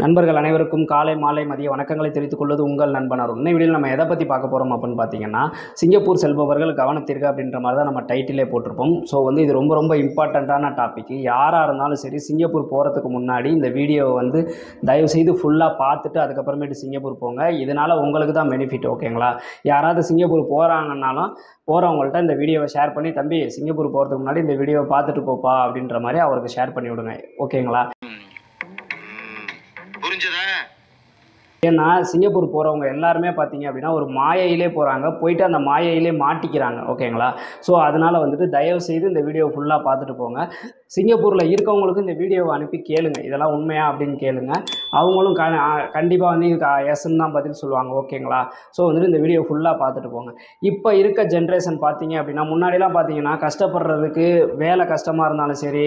நண்பர்கள் அனைவருக்கும் காலை மாலை மதிய வணக்கங்களை தெரிவித்துக் கொள்வது உங்கள் நண்பன் அருண். இந்த வீடியோவில் நம்ம எதை பற்றி பார்க்க போகிறோம் அப்படின்னு பார்த்தீங்கன்னா, சிங்கப்பூர் செல்பவர்கள் கவனத்திற்கு அப்படின்ற மாதிரி தான் நம்ம டைட்டிலே போட்டிருப்போம். ஸோ இது ரொம்ப இம்பார்ட்டண்ட்டான டாபிக். யாராக இருந்தாலும் சரி, சிங்கப்பூர் போகிறதுக்கு முன்னாடி இந்த வீடியோவை தயவுசெய்து ஃபுல்லாக பார்த்துட்டு அதுக்கப்புறமேட்டு சிங்கப்பூர் போங்க. இதனால் உங்களுக்கு தான் பெனிஃபிட். ஓகேங்களா? யாராவது சிங்கப்பூர் போகிறாங்கன்னாலும் போகிறவங்கள்ட்ட இந்த வீடியோவை ஷேர் பண்ணி, தம்பி சிங்கப்பூர் போகிறதுக்கு முன்னாடி இந்த வீடியோவை பார்த்துட்டு போப்பா அப்படின்ற மாதிரி அவருக்கு ஷேர் பண்ணி விடுங்க. ஓகேங்களா? ஏன்னா சிங்கப்பூர் போகிறவங்க எல்லாருமே பார்த்தீங்க அப்படின்னா ஒரு மாயையிலே போகிறாங்க, போயிட்டு அந்த மாயையிலே மாட்டிக்கிறாங்க. ஓகேங்களா? ஸோ அதனால் தயவுசெய்து இந்த வீடியோ ஃபுல்லாக பார்த்துட்டு போங்க. சிங்கப்பூரில் இருக்கவங்களுக்கு இந்த வீடியோவை அனுப்பி கேளுங்க, இதெல்லாம் உண்மையா அப்படின்னு கேளுங்க. அவங்களும் கண்டிப்பாக இதுக்கு எஸ்ன்னு தான் பதில் சொல்லுவாங்க. ஓகேங்களா? ஸோ இந்த வீடியோ ஃபுல்லாக பார்த்துட்டு போங்க. இப்போ இருக்க ஜென்ரேஷன் பார்த்தீங்க அப்படின்னா, முன்னாடிலாம் பார்த்தீங்கன்னா கஷ்டப்படுறதுக்கு வேலை கஷ்டமாக இருந்தாலும் சரி,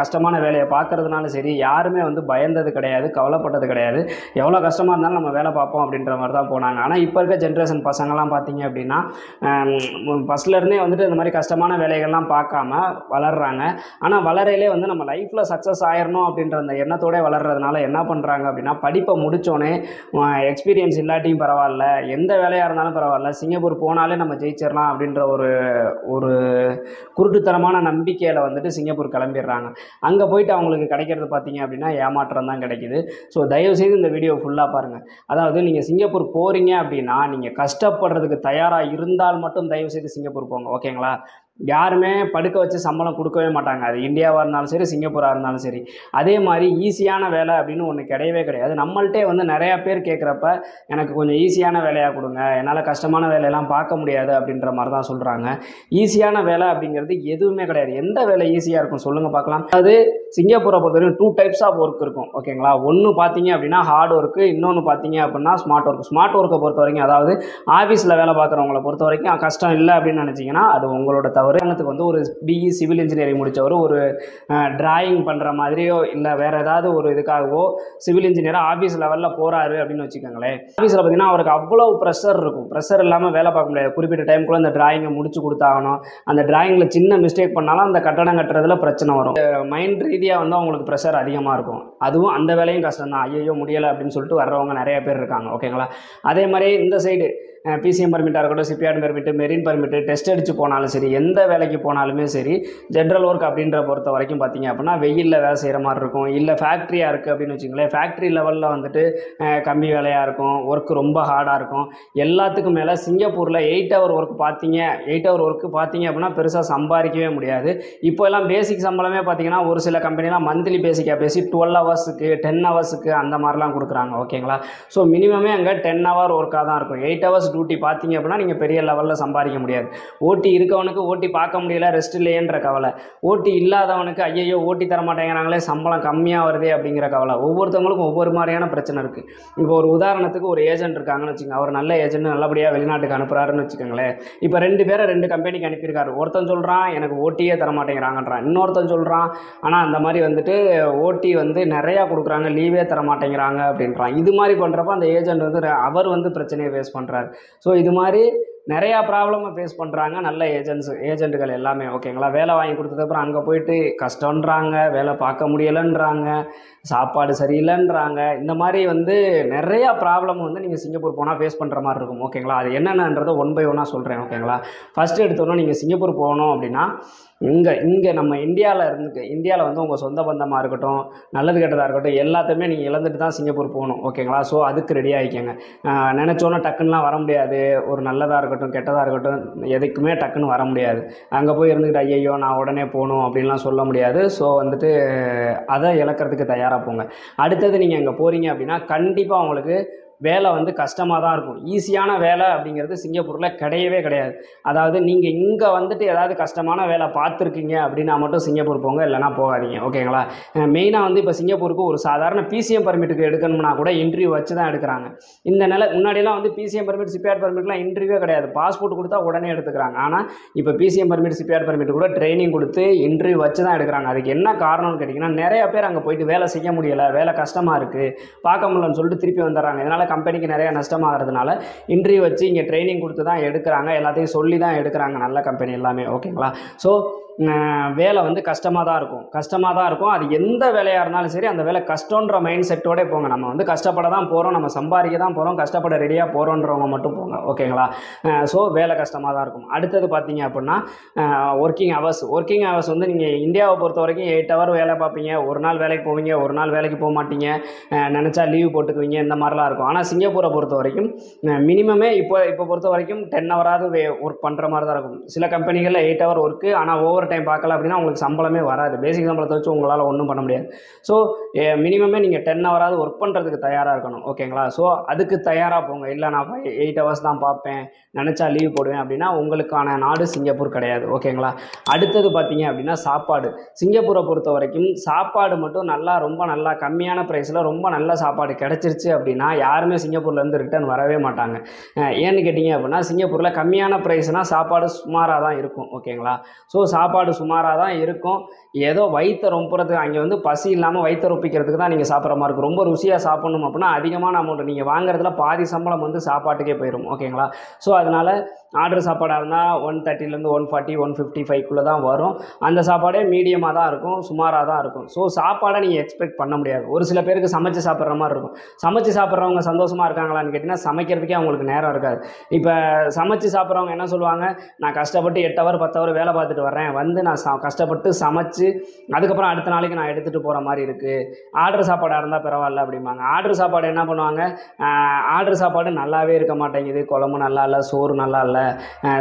கஷ்டமான வேலையை பார்க்குறதுனாலும் சரி, யாருமே பயந்தது கிடையாது, கவலைப்பட்டது கிடையாது. எவ்வளோ கஷ்டமாக இருந்தாலும் நம்ம வேலை பார்ப்போம் அப்படின்ற மாதிரி தான் போனாங்க. ஆனால் இப்போ இருக்க ஜென்ரேஷன் பசங்கள்லாம் பார்த்தீங்க அப்படின்னா, ஃபஸ்ட்லேருந்தே இந்த மாதிரி கஷ்டமான வேலைகள்லாம் பார்க்காம வளர்கிறாங்க. ஆனால் வளரையிலே நம்ம லைஃப்பில் சக்ஸஸ் ஆயிடணும் அப்படின்ற அந்த எண்ணத்தோடு வளர்கிறதுனால என்ன பண்ணுறாங்க அப்படின்னா, படிப்பை முடித்தோடனே எக்ஸ்பீரியன்ஸ் இல்லாட்டியும் பரவாயில்ல, எந்த வேலையாக இருந்தாலும் பரவாயில்ல, சிங்கப்பூர் போனாலே நம்ம ஜெயிச்சிடலாம் அப்படின்ற ஒரு குருட்டுத்தனமான நம்பிக்கையில் சிங்கப்பூர் கிளம்பிடுறாங்க. அங்கே போயிட்டு அவங்களுக்கு கிடைக்கிறது பார்த்தீங்க அப்படின்னா ஏமாற்றம் தான் கிடைக்குது. ஸோ தயவுசெய்து இந்த வீடியோ ஃபுல்லாக பாருங்கள். அதாவது நீங்கள் சிங்கப்பூர் போகிறீங்க அப்படின்னா, நீங்கள் கஷ்டப்படுறதுக்கு தயாராக இருந்தால் மட்டும் தயவுசெய்து சிங்கப்பூர் போங்க. ஓகேங்களா? யாருமே படுக்க வச்சு சம்பளம் கொடுக்கவே மாட்டாங்க. அது இந்தியாவாக இருந்தாலும் சரி, சிங்கப்பூராக இருந்தாலும் சரி. அதே மாதிரி ஈஸியான வேலை அப்படின்னு ஒன்று கிடையவே கிடையாது. நம்மள்ட்டே நிறையா பேர் கேட்குறப்ப, எனக்கு கொஞ்சம் ஈஸியான வேலையாக கொடுங்க, என்னால் கஷ்டமான வேலையெல்லாம் பார்க்க முடியாது அப்படின்ற மாதிரி தான் சொல்கிறாங்க. ஈஸியான வேலை அப்படிங்கிறது எதுவுமே கிடையாது. எந்த வேலை ஈஸியாக இருக்கும் சொல்லுங்கள் பார்க்கலாம். அது சிங்கப்பூரை பொறுத்தவரைக்கும் 2 டைப்ஸ் ஆஃப் ஒர்க் இருக்கும். ஓகேங்களா? ஒன்று பார்த்தீங்க அப்படின்னா ஹார்ட் ஒர்க்கு, இன்னொன்று பார்த்தீங்க அப்படின்னா ஸ்மார்ட் ஒர்க். ஸ்மார்ட் ஒர்க்கை பொறுத்த வரைக்கும், அதாவது ஆஃபீஸில் வேலை பார்க்குறவங்கள பொறுத்த வரைக்கும் கஷ்டம் இல்லை அப்படின்னு நினச்சிங்கன்னா அது உங்களோட தவறு. உதாரணத்துக்கு ஒரு பிஇ சிவில் இன்ஜினியரிங் முடித்தவர் ஒரு டிராயிங் பண்ணுற மாதிரியோ இல்லை வேறு ஏதாவது ஒரு இதுக்காகவோ சிவில் இன்ஜினியராக ஆஃபீஸ் லெவலில் போகிறாரு அப்படின்னு வச்சுக்கோங்களேன். ஆஃபீஸில் பார்த்தீங்கன்னா அவருக்கு அவ்வளோ ப்ரெஷர் இருக்கும். ப்ரெஷர் இல்லாமல் வேலை பார்க்க முடியாது. குறிப்பிட்ட டைமுக்குள்ளே அந்த டிராயிங்கை முடிச்சு கொடுத்தாகணும். அந்த டிராயிங்கில் சின்ன மிஸ்டேக் பண்ணாலும் அந்த கட்டடம் கட்டுறதுல பிரச்சனை வரும். மைண்ட் ரீதியாக அவங்களுக்கு ப்ரெஷர் அதிகமாக இருக்கும். அதுவும் அந்த வேலையும் கஷ்டம் தான். ஐயோ முடியலை அப்படின்னு சொல்லிட்டு வர்றவங்க நிறைய பேர் இருக்காங்க. ஓகேங்களா? அதே மாதிரி இந்த சைடு பிசிஎம் பர்மிட்டாக இருக்கட்டும், CPR permit, marine permit, test அடித்து போனாலும் சரி, எந்த வேலைக்கு போனாலுமே சரி, ஜென்ரல் ஒர்க் அப்படின்ற பொறுத்த வரைக்கும் பார்த்தீங்க அப்படின்னா வெயிலில் வேலை செய்கிற மாதிரி இருக்கும். இல்லை ஃபேக்ட்ரியாக இருக்குது அப்படின்னு வச்சுங்களேன், ஃபேக்ட்ரி லெவலில் கம்மி வேலையாக இருக்கும், ஒர்க் ரொம்ப ஹார்டாக இருக்கும். எல்லாத்துக்கும் மேலே சிங்கப்பூரில் 8 ஹவர் ஒர்க் பார்த்தீங்க அப்படின்னா பெருசாக சம்பாதிக்கவே முடியாது. இப்போ எல்லாம் பேசிக் சம்பளமே பார்த்தீங்கன்னா ஒரு சில கம்பெனிலாம் மந்த்லி பேசிக்காக பேசி 12 ஹவர்ஸுக்கு 10 ஹவர்ஸுக்கு அந்த மாதிரிலாம் கொடுக்குறாங்க. ஓகேங்களா? ஸோ மினிமமே அங்கே 10 ஹவர் ஒர்க்காக தான் இருக்கும். 8 ஹவர்ஸ் டியூட்டி பார்த்தீங்க அப்படின்னா நீங்கள் பெரிய லெவலில் சம்பாதிக்க முடியாது. ஓட்டி இருக்கவனுக்கு ஓட்டி பார்க்க முடியல, ரெஸ்ட் இல்லையேன்ற கவலை. ஓட்டி இல்லாதவனுக்கு ஐயோ ஓட்டி தர மாட்டேங்கிறாங்களே, சம்பளம் கம்மியாக வருதே அப்படிங்கிற கவலை. ஒவ்வொருத்தவங்களுக்கும் ஒவ்வொரு மாதிரியான பிரச்சனை இருக்குது. இப்போ ஒரு உதாரணத்துக்கு ஒரு ஏஜென்ட் இருக்காங்கன்னு வச்சுக்கோங்க. அவர் நல்ல ஏஜென்ட், நல்லபடியாக வெளிநாட்டுக்கு அனுப்புகிறாருன்னு வச்சுக்கோங்களேன். இப்போ 2 பேரை 2 கம்பெனிக்கு அனுப்பியிருக்காரு. ஒருத்தன் சொல்கிறான் எனக்கு ஓட்டியே தர மாட்டேங்கிறாங்கன்றான். இன்னொருத்தன் சொல்கிறான் ஆனால் அந்த மாதிரி ஓட்டி நிறையா கொடுக்குறாங்க, லீவே தர மாட்டேங்கிறாங்க அப்படின்றான். இது மாதிரி பண்ணுறப்ப அந்த ஏஜென்ட் அவர் பிரச்சனையை ஃபேஸ் பண்ணுறாரு. ஸோ இது மாதிரி நிறையா ப்ராப்ளமை ஃபேஸ் பண்ணுறாங்க நல்ல ஏஜென்ட்டுகள் எல்லாமே. ஓகேங்களா? வேலை வாங்கி கொடுத்ததுக்கப்புறம் அங்கே போயிட்டு கஷ்டன்றாங்க, வேலை பார்க்க முடியலைன்றாங்க, சாப்பாடு சரியில்லைன்றாங்க. இந்த மாதிரி நிறையா ப்ராப்ளம் நீங்கள் சிங்கப்பூர் போனால் ஃபேஸ் பண்ணுற மாதிரி இருக்கும். ஓகேங்களா? அது என்னென்னன்றதை 1 by 1 சொல்கிறேன். ஓகேங்களா? ஃபஸ்ட்டு எடுத்தோன்னா நீங்கள் சிங்கப்பூர் போகணும் அப்படின்னா, இங்கே நம்ம இந்தியாவில் உங்கள் சொந்த பந்தமாக இருக்கட்டும், நல்லது கெட்டதாக இருக்கட்டும், எல்லாத்தையுமே நீங்கள் இழந்துட்டு தான் சிங்கப்பூர் போகணும். ஓகேங்களா? ஸோ அதுக்கு ரெடி ஆகிக்கங்க. நினச்சோன்னா டக்குன்னெலாம் வர முடியாது. ஒரு நல்லதாக இருக்கட்டும், கெட்டதாக இருக்கட்டும், எதுக்குமே டக்குன்னு வர முடியாது. அங்கே போய் இருந்துக்கிட்டு ஐயோ நான் உடனே போகணும் அப்படின்லாம் சொல்ல முடியாது. ஸோ அதை இழக்கிறதுக்கு தயாராக போங்க. அடுத்தது நீங்கள் அங்கே போகிறீங்க அப்படின்னா கண்டிப்பாக உங்களுக்கு வேலை கஷ்டமாக தான் இருக்கும். ஈஸியான வேலை அப்படிங்கிறது சிங்கப்பூரில் கிடையவே கிடையாது. அதாவது நீங்கள் இங்கே ஏதாவது கஷ்டமான வேலை பார்த்துருக்கீங்க அப்படின்னா மட்டும் சிங்கப்பூர் போங்க, இல்லைனா போகாதீங்க. ஓகேங்களா? மெயினாக இப்போ சிங்கப்பூருக்கு ஒரு சாதாரண பிசிஎம் பர்மிட்டுக்கு எடுக்கணும்னா கூட இன்டர்வியூ வச்சு தான் எடுக்கிறாங்க. இந்த முன்னாடியெல்லாம் பிசிஎம் பர்மிட், சிபிஆர் பர்மிட்லாம் இன்டர்வியூவே கிடையாது. பாஸ்போர்ட் கொடுத்தா உடனே எடுத்துக்கிறாங்க. ஆனால் இப்போ பிசிஎம் பர்மிட், சிபிஆர் பர்மிட் கூட ட்ரைனிங் கொடுத்து இன்டர்வியூ வச்சு தான் எடுக்கிறாங்க. அதுக்கு என்ன காரணம்னு கேட்டிங்கன்னா, நிறைய பேர் அங்கே போயிட்டு வேலை செய்ய முடியலை, வேலை கஷ்டமாக இருக்குது, பார்க்க முடியலன்னு சொல்லிட்டு திருப்பி வந்துடுறாங்க. இதனால் கம்பெனிக்கு நிறைய நஷ்டமாகிறதுனால இன்டர்வியூ வச்சு இங்கே ட்ரைனிங் கொடுத்து தான் எடுக்கிறாங்க. எல்லாத்தையும் சொல்லி தான் எடுக்கிறாங்க நல்ல கம்பெனி எல்லாமே. ஓகேங்களா? ஸோ வேலை வந்து கஷ்டமாக தான் இருக்கும். அது எந்த வேலையாக இருந்தாலும் சரி, அந்த வேலை கஷ்டன்ற மைண்ட் செட்டோட போங்க. நம்ம வந்து கஷ்டப்பட தான் போகிறோம், நம்ம சம்பாதிக்க தான் போகிறோம், கஷ்டப்பட ரெடியாக போகிறோன்றவங்க மட்டும் போங்க. ஓகேங்களா? ஸோ வேலை கஷ்டமாக தான் இருக்கும். அடுத்தது பார்த்தீங்க அப்படின்னா ஒர்க்கிங் ஹவர்ஸ் வந்து நீங்கள் இந்தியாவை பொறுத்த வரைக்கும் 8 ஹவர் வேலை பார்ப்பீங்க. ஒரு நாள் வேலைக்கு போவீங்க, ஒரு நாள் வேலைக்கு போக மாட்டீங்க, நினச்சா லீவ் போட்டுக்குவீங்க, இந்த மாதிரிலாம் இருக்கும். ஆனால் சிங்கப்பூரை பொறுத்த வரைக்கும் மினிமமே இப்போ பொறுத்த வரைக்கும் 10 ஹவராவது ஒர்க் பண்ணுற மாதிரி தான் இருக்கும். சில கம்பெனிகளில் 8 ஹவர் ஒர்க்கு, ஆனால் ஓவர் டைம் பார்க்கல அப்படின்னா உங்களுக்கு சம்பளமே வராது. பேசிக் சம்பளத்தை வச்சு உங்களால் ஒன்றும் பண்ண முடியாது. ஸோ மினிமமே நீங்கள் 10 ஹவராவது ஒர்க் பண்ணுறதுக்கு தயாராக இருக்கணும். ஓகேங்களா? ஸோ அதுக்கு தயாராக போங்க. இல்லை நான் 8 ஹவர்ஸ் தான் பார்ப்பேன், நினச்சா லீவ் போடுவேன் அப்படின்னா உங்களுக்கான நாடு சிங்கப்பூர் கிடையாது. ஓகேங்களா? அடுத்தது பார்த்தீங்க அப்படின்னா சாப்பாடு. சிங்கப்பூரை பொறுத்த வரைக்கும் சாப்பாடு மட்டும் ரொம்ப நல்லா கம்மியான ப்ரைஸில் ரொம்ப நல்ல சாப்பாடு கிடச்சிருச்சு அப்படின்னா யாருமே சிங்கப்பூர்லேருந்து ரிட்டர்ன் வரவே மாட்டாங்க. ஏன்னு கேட்டிங்க அப்படின்னா சிங்கப்பூரில் கம்மியான ப்ரைஸ்னால் சாப்பாடு சுமாராக தான் இருக்கும். ஓகேங்களா? ஸோ சாப்பாடு சுமாராக தான் இருக்கும். ஏதோ வயிற்றை ரொம்புறதுக்கு, அங்கே வந்து பசி இல்லாமல் வயிற்றை ரொப்பிக்கிறதுக்கு தான் நீங்கள் சாப்பிட்ற மாதிரி இருக்கும். ரொம்ப ருசியாக சாப்பிட்ணும் அப்படின்னா அதிகமான அமௌண்ட் நீங்கள் வாங்குறதுல பாதி சம்பளம் வந்து சாப்பாட்டுக்கே போயிடும். ஓகேங்களா? ஸோ அதனால் ஆர்டர் சாப்பாடாக இருந்தால் 130 140 155 தான் வரும். அந்த சாப்பாடே மீடியமாக தான் இருக்கும், சுமாராக தான் இருக்கும். ஸோ சாப்பாடை நீங்கள் எக்ஸ்பெக்ட் பண்ண முடியாது. ஒரு சில பேருக்கு சமைச்சு சாப்பிட்ற மாதிரி இருக்கும். சமைச்சு சாப்பிட்றவங்க சந்தோஷமாக இருக்காங்களான்னு கேட்டிங்கன்னா சமைக்கிறதுக்கே அவங்களுக்கு நேரம் இருக்காது. இப்போ சமைச்சு சாப்பிட்றவங்க என்ன சொல்லுவாங்க, நான் கஷ்டப்பட்டு 8 ஹவர் 10 ஹவர் வேலை பார்த்துட்டு வரேன், வந்து நான் கஷ்டப்பட்டு சமைச்சு அதுக்கப்புறம் அடுத்த நாளைக்கு நான் எடுத்துகிட்டு போகிற மாதிரி இருக்குது, ஆர்டர் சாப்பாடாக இருந்தால் பரவாயில்ல அப்படிம்பாங்க. ஆர்டர் சாப்பாடு என்ன பண்ணுவாங்க, ஆர்டர் சாப்பாடு நல்லாவே இருக்க மாட்டேங்குது, குழம்பு நல்லா இல்லை, சோறு நல்லா இல்லை,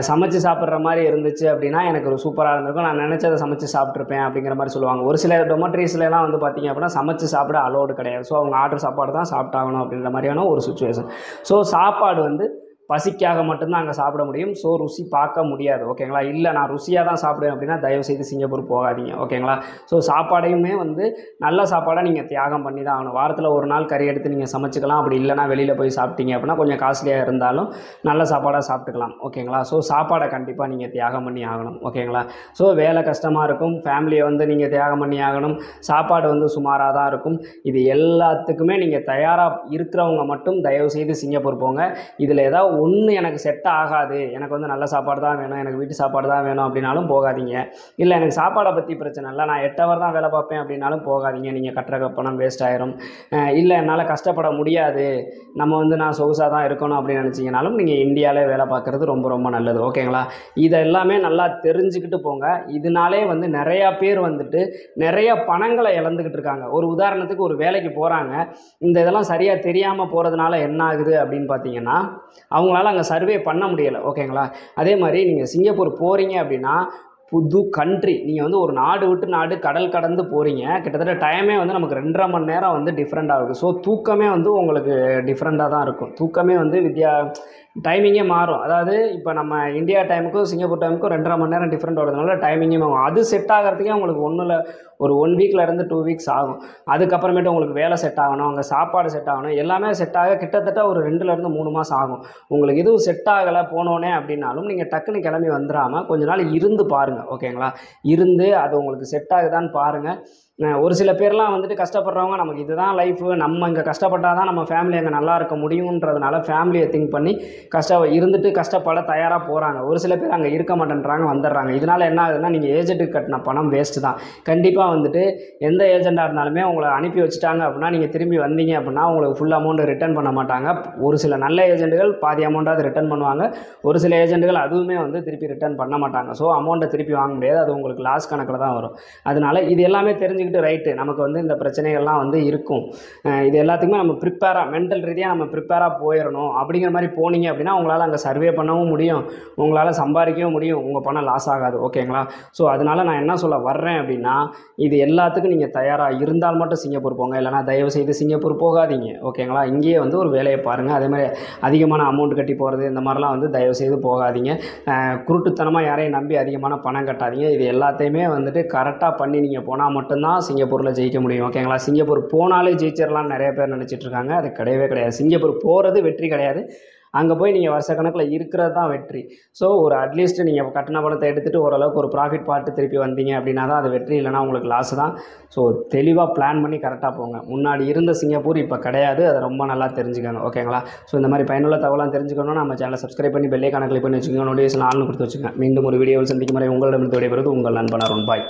சமைச்சு சாப்பிட்ற மாதிரி இருந்துச்சு அப்படின்னா எனக்கு ஒரு சூப்பராக இருந்திருக்கும், நான் நினச்சதை சமைச்சு சாப்பிட்ருப்பேன் அப்படிங்கிற மாதிரி சொல்லுவாங்க. ஒரு சில டொமட்ரிஸ்லாம் வந்து பார்த்திங்க அப்படின்னா சமைச்சு சாப்பிட அலோடு கிடையாது. ஸோ அவங்க ஆர்டர் சாப்பாடு தான் சாப்பிட்டாகணும் அப்படின்ற மாதிரியான ஒரு சுச்சுவேஷன். ஸோ சாப்பாடு வந்து பசிக்காக மட்டும்தான் அங்கே சாப்பிட முடியும். ஸோ ருசி பார்க்க முடியாது. ஓகேங்களா? இல்லை நான் ருசியாக தான் சாப்பிடுவேன் அப்படின்னா தயவுசெய்து சிங்கப்பூர் போகாதீங்க. ஓகேங்களா? ஸோ சாப்பாடையுமே வந்து நல்ல சாப்பாடாக நீங்கள் தியாகம் பண்ணி தான் ஆகணும். வாரத்தில் ஒரு நாள் கறி எடுத்து நீங்கள் சமைச்சிக்கலாம். அப்படி இல்லைனா வெளியில் போய் சாப்பிட்டீங்க அப்படின்னா கொஞ்சம் காஸ்ட்லியாக இருந்தாலும் நல்ல சாப்பாடாக சாப்பிட்டுக்கலாம். ஓகேங்களா? ஸோ சாப்பாடை கண்டிப்பாக நீங்கள் தியாகம் பண்ணி ஆகணும். ஓகேங்களா? ஸோ வேலை கஷ்டமாக இருக்கும், ஃபேமிலியை வந்து நீங்கள் தியாகம் பண்ணி ஆகணும், சாப்பாடு வந்து சுமாராக தான் இருக்கும். இது எல்லாத்துக்குமே நீங்கள் தயாராக இருக்கிறவங்க மட்டும் தயவுசெய்து சிங்கப்பூர் போங்க. இதில் ஏதாவது ஒன்று எனக்கு செட் ஆகாது, எனக்கு வந்து நல்ல சாப்பாடு தான் வேணும், எனக்கு வீட்டு சாப்பாடு தான் வேணும் அப்படின்னாலும் போகாதீங்க. இல்லை எனக்கு சாப்பாடை பற்றி பிரச்சனை இல்லை, நான் 8 ஹவர் தான் வேலை பார்ப்பேன் அப்படின்னாலும் போகாதீங்க. நீங்கள் கட்டுற பணம் வேஸ்ட் ஆயிரும். இல்லை என்னால் கஷ்டப்பட முடியாது, நம்ம வந்து நான் சொகுசாக தான் இருக்கணும் அப்படின்னு நினச்சிங்கனாலும் நீங்கள் இந்தியாவிலே வேலை பார்க்குறது ரொம்ப ரொம்ப நல்லது. ஓகேங்களா? இதை எல்லாமே நல்லா தெரிஞ்சுக்கிட்டு போங்க. இதனாலே வந்து நிறையா பேர் வந்துட்டு நிறைய பணங்களை இழந்துக்கிட்டு இருக்காங்க. ஒரு உதாரணத்துக்கு ஒரு வேலைக்கு போகிறாங்க, இந்த இதெல்லாம் சரியாக தெரியாமல் போகிறதுனால என்ன ஆகுது அப்படின்னு பார்த்தீங்கன்னா அவங்களால அங்கே சர்வே பண்ண முடியலை. ஓகேங்களா? அதே மாதிரி நீங்கள் சிங்கப்பூர் போகிறீங்க அப்படின்னா புது கண்ட்ரி, நீங்கள் வந்து ஒரு நாடு விட்டு நாடு கடல் கடந்து போகிறீங்க, கிட்டத்தட்ட டைமே வந்து நமக்கு 2.5 மணி நேரம் வந்து டிஃப்ரெண்ட் ஆகுது. ஸோ தூக்கமே வந்து உங்களுக்கு டிஃப்ரெண்ட்டாக தான் இருக்கும். தூக்கமே வந்து டைமிங்கே மாறும். அதாவது இப்போ நம்ம இந்தியா டைமுக்கும் சிங்கப்பூர் டைமுக்கும் 2.5 மணி நேரம் டிஃப்ரெண்ட் வரதுனால டைமிங்கே மாறும். அது செட் ஆகிறதுக்கே உங்களுக்கு ஒன்றும் இல்லை, ஒரு 1 வீக்லேருந்து 2 வீக்ஸ் ஆகும். அதுக்கப்புறமேட்டு உங்களுக்கு வேலை செட் ஆகணும், அங்கே சாப்பாடு செட் ஆகணும், எல்லாமே செட் ஆக கிட்டத்தட்ட ஒரு 2லேருந்து 3 மாதம் ஆகும். உங்களுக்கு எதுவும் செட் ஆகலை போனோன்னே அப்படின்னாலும் நீங்கள் டக்குன்னு கிளம்பி வந்துடாமல் கொஞ்ச நாள் இருந்து பாருங்கள். ஓகேங்களா? இருந்து அது உங்களுக்கு செட் ஆகுதான்னு பாருங்கள். ஒரு சில பேர்லாம் வந்துட்டு கஷ்டப்படுறவங்க, நமக்கு இதுதான் லைஃபு, நம்ம இங்கே கஷ்டப்பட்டால் தான் நம்ம ஃபேமிலி அங்கே நல்லா இருக்க முடியுன்றதுனால ஃபேமிலியை திங்க் பண்ணி இருந்துட்டு கஷ்டப்பட தயாராக போகிறாங்க. ஒரு சில பேர் அங்கே இருக்க மாட்டேன்றாங்க, வந்துடுறாங்க. இதனால் என்ன ஆகுதுன்னா நீங்கள் ஏஜென்ட்டுக்கு கட்டின பணம் வேஸ்ட்டு தான். கண்டிப்பாக வந்துட்டு எந்த ஏஜெண்டாக இருந்தாலுமே உங்களை அனுப்பி வச்சுட்டாங்க அப்படின்னா நீங்கள் திரும்பி வந்தீங்க அப்படின்னா உங்களுக்கு ஃபுல் அமௌண்ட்டு ரிட்டர்ன் பண்ண மாட்டாங்க. ஒரு சில நல்ல ஏஜென்ட்டுகள் பாதி அமௌண்ட்டாவது ரிட்டர்ன் பண்ணுவாங்க, ஒரு சில ஏஜென்ட்டுகள் அதுவுமே வந்து திருப்பி ரிட்டர்ன் பண்ண மாட்டாங்க. ஸோ அமௌண்ட்டை திருப்பி வாங்க முடியாது, அது உங்களுக்கு லாஸ் கணக்கில் தான் வரும். அதனால் இது எல்லாமே தெரிஞ்சுக்கிட்டு ரைட்டு நமக்கு வந்து இந்த பிரச்சனைகள்லாம் வந்து இருக்கும், இது எல்லாத்துக்குமே நம்ம ப்ரிப்பேராக மென்டல் ரீதியாக நம்ம ப்ரிப்பேராக போயிடணும். அப்படிங்கிற மாதிரி போனீங்க அப்படின்னா உங்களால் அங்கே சர்வே பண்ணவும் முடியும், உங்களால் சம்பாதிக்கவும் முடியும், உங்கள் பணம் லாஸ் ஆகாது. ஓகேங்களா? ஸோ அதனால் நான் என்ன சொல்ல வர்றேன் அப்படின்னா இது எல்லாத்துக்கும் நீங்கள் தயாராக இருந்தால் மட்டும் சிங்கப்பூர் போங்க, இல்லைனா தயவு செய்து சிங்கப்பூர் போகாதீங்க. ஓகேங்களா? இங்கேயே வந்து ஒரு வேலையை பாருங்கள். அதே மாதிரி அதிகமான அமௌண்ட் கட்டி போகிறது இந்த மாதிரிலாம் வந்து தயவு செய்து போகாதீங்க. குருட்டுத்தனமாக யாரையும் நம்பி அதிகமான பணம் கட்டாதீங்க. இது எல்லாத்தையுமே வந்துட்டு கரெக்டாக பண்ணி நீங்கள் போனால் மட்டும்தான் சிங்கப்பூரில் ஜெயிக்க முடியும். ஓகேங்களா? சிங்கப்பூர் போனாலே ஜெயிச்சிடலாம்னு நிறைய பேர் நினச்சிட்டு இருக்காங்க. அது கிடையவே கிடையாது. சிங்கப்பூர் போகிறது வெற்றி கிடையாது, அங்கே போய் நீங்கள் வருஷக்கணக்கில் இருக்கிறது தான் வெற்றி. ஸோ ஒரு அட்லீஸ்ட் நீங்கள் கட்டின பணத்தை எடுத்துகிட்டு ஓரளவுக்கு ஒரு ப்ராஃபிட் பார்த்து திருப்பி வந்தீங்க அப்படின்னா தான் அது வெற்றி, இல்லைனா உங்களுக்கு லாஸ் தான். ஸோ தெளிவாக பிளான் பண்ணி கரெக்டாக போங்க. முன்னாடி இருந்த சிங்கப்பூர் இப்போ கிடையாது, அதை ரொம்ப நல்லா தெரிஞ்சுக்கோங்க. ஓகேங்களா? ஸோ இந்த மாதிரி பயனுள்ள தகவலாம் தெரிஞ்சுக்கணும்னா நம்ம சேனலை சப்ஸ்கிரைப் பண்ணி பெல்லைக்கான கிளிக் பண்ணி வச்சுக்கோங்க. நோட்டிஃபிகேஷன் ஆன்ல கொடுத்து வச்சுக்கோங்க. மீண்டும் ஒரு வீடியோவில் சந்திக்கும் வரை உங்களிடமிருந்து விடைபெறுவது உங்கள் நண்பன் அருண். பாய்.